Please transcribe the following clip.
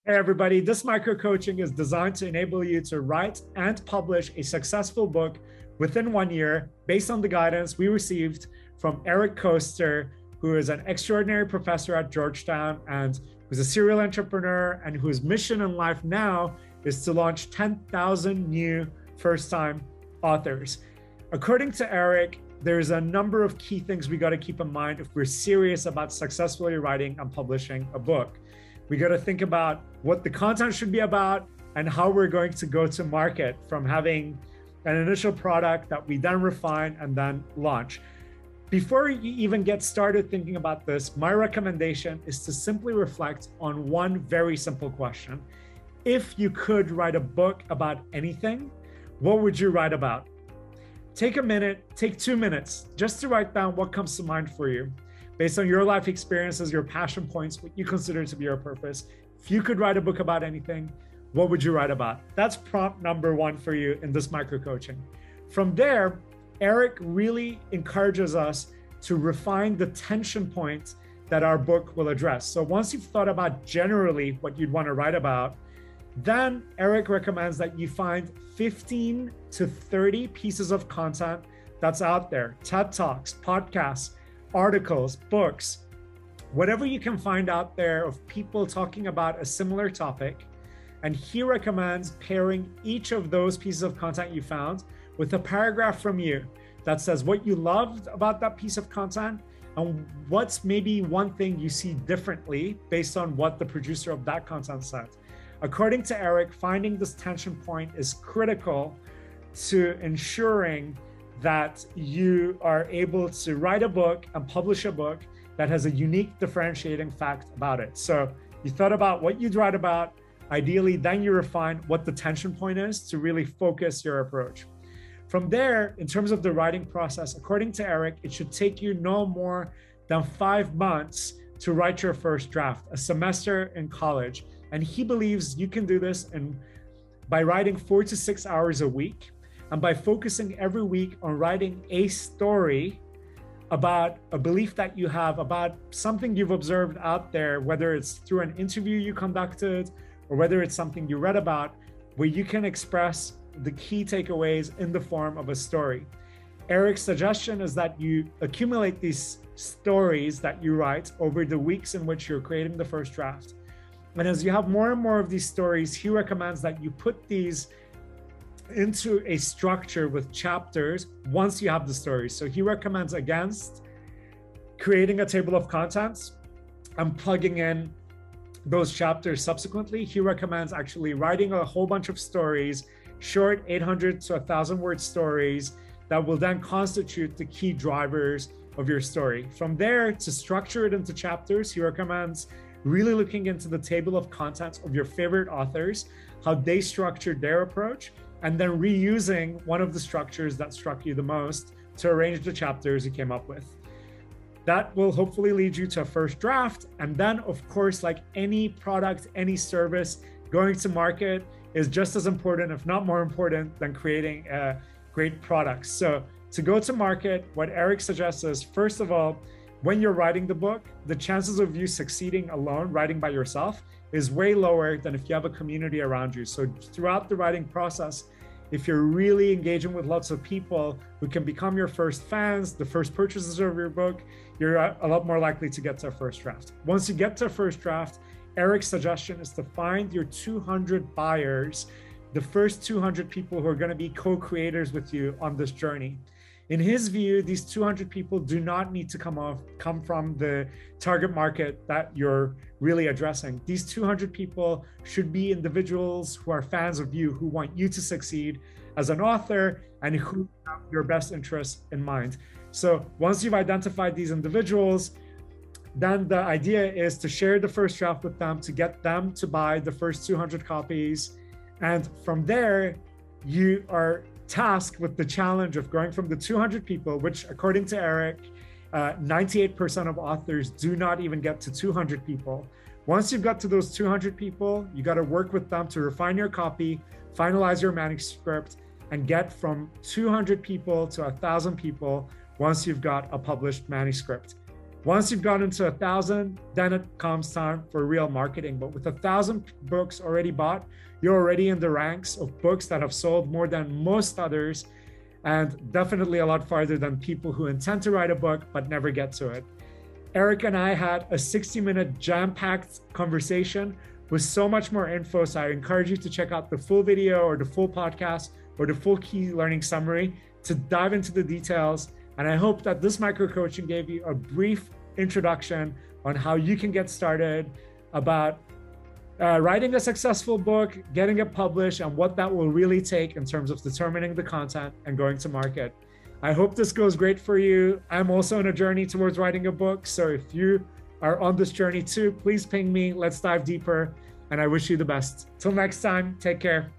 Hey everybody, this micro coaching is designed to enable you to write and publish a successful book within 1 year based on the guidance we received from Eric Koester, who is an extraordinary professor at Georgetown and who's a serial entrepreneur and whose mission in life now is to launch 10,000 new first-time authors. According to Eric, there's a number of key things we got to keep in mind if we're serious about successfully writing and publishing a book. We got to think about what the content should be about and how we're going to go to market from having an initial product that we then refine and then launch. Before you even get started thinking about this, my recommendation is to simply reflect on one very simple question. If you could write a book about anything, what would you write about? Take a minute, take 2 minutes just to write down what comes to mind for you. Based on your life experiences, your passion points, what you consider to be your purpose. If you could write a book about anything, what would you write about? That's prompt number 1 for you in this micro coaching. From there, Eric really encourages us to refine the tension points that our book will address. So once you've thought about generally what you'd want to write about, then Eric recommends that you find 15 to 30 pieces of content that's out there, TED Talks, podcasts, articles, books, whatever you can find out there of people talking about a similar topic. And he recommends pairing each of those pieces of content you found with a paragraph from you that says what you loved about that piece of content and what's maybe one thing you see differently based on what the producer of that content said. According to Eric, finding this tension point is critical to ensuring that you are able to write a book and publish a book that has a unique differentiating fact about it. So you thought about what you'd write about. Ideally, then you refine what the tension point is to really focus your approach. From there, in terms of the writing process, according to Eric, it should take you no more than 5 months to write your first draft, a semester in college. And he believes you can do this by writing 4 to 6 hours a week. And by focusing every week on writing a story about a belief that you have, about something you've observed out there, whether it's through an interview you conducted or whether it's something you read about, where you can express the key takeaways in the form of a story. Eric's suggestion is that you accumulate these stories that you write over the weeks in which you're creating the first draft. And as you have more and more of these stories, he recommends that you put these into a structure with chapters once you have the stories. So he recommends against creating a table of contents and plugging in those chapters subsequently. He recommends actually writing a whole bunch of stories, short 800 to 1,000 word stories that will then constitute the key drivers of your story. From there, to structure it into chapters, he recommends really looking into the table of contents of your favorite authors, how they structured their approach, and then reusing one of the structures that struck you the most to arrange the chapters you came up with. That will hopefully lead you to a first draft. And then, of course, like any product, any service, going to market is just as important, if not more important, than creating a great product. So to go to market, what Eric suggests is, first of all, when you're writing the book, the chances of you succeeding alone, writing by yourself, is way lower than if you have a community around you. So throughout the writing process, if you're really engaging with lots of people who can become your first fans, the first purchasers of your book, you're a lot more likely to get to a first draft. Once you get to a first draft, Eric's suggestion is to find your 200 buyers, the first 200 people who are going to be co-creators with you on this journey. In his view, these 200 people do not need to come from the target market that you're really addressing. These 200 people should be individuals who are fans of you, who want you to succeed as an author and who have your best interests in mind. So once you've identified these individuals, then the idea is to share the first draft with them, to get them to buy the first 200 copies. And from there, you are tasked with the challenge of going from the 200 people, which according to Eric, 98% of authors do not even get to 200 people. Once you've got to those 200 people, you got to work with them to refine your copy, finalize your manuscript, and get from 200 people to 1,000 people once you've got a published manuscript. Once you've gotten to 1,000, then it comes time for real marketing. But with 1,000 books already bought, you're already in the ranks of books that have sold more than most others, and definitely a lot farther than people who intend to write a book but never get to it. Eric and I had a 60-minute jam-packed conversation with so much more info. So I encourage you to check out the full video or the full podcast or the full key learning summary to dive into the details. And I hope that this micro coaching gave you a brief introduction on how you can get started about writing a successful book, getting it published, and what that will really take in terms of determining the content and going to market. I hope this goes great for you. I'm also on a journey towards writing a book. So if you are on this journey too, please ping me. Let's dive deeper. And I wish you the best. Till next time, take care.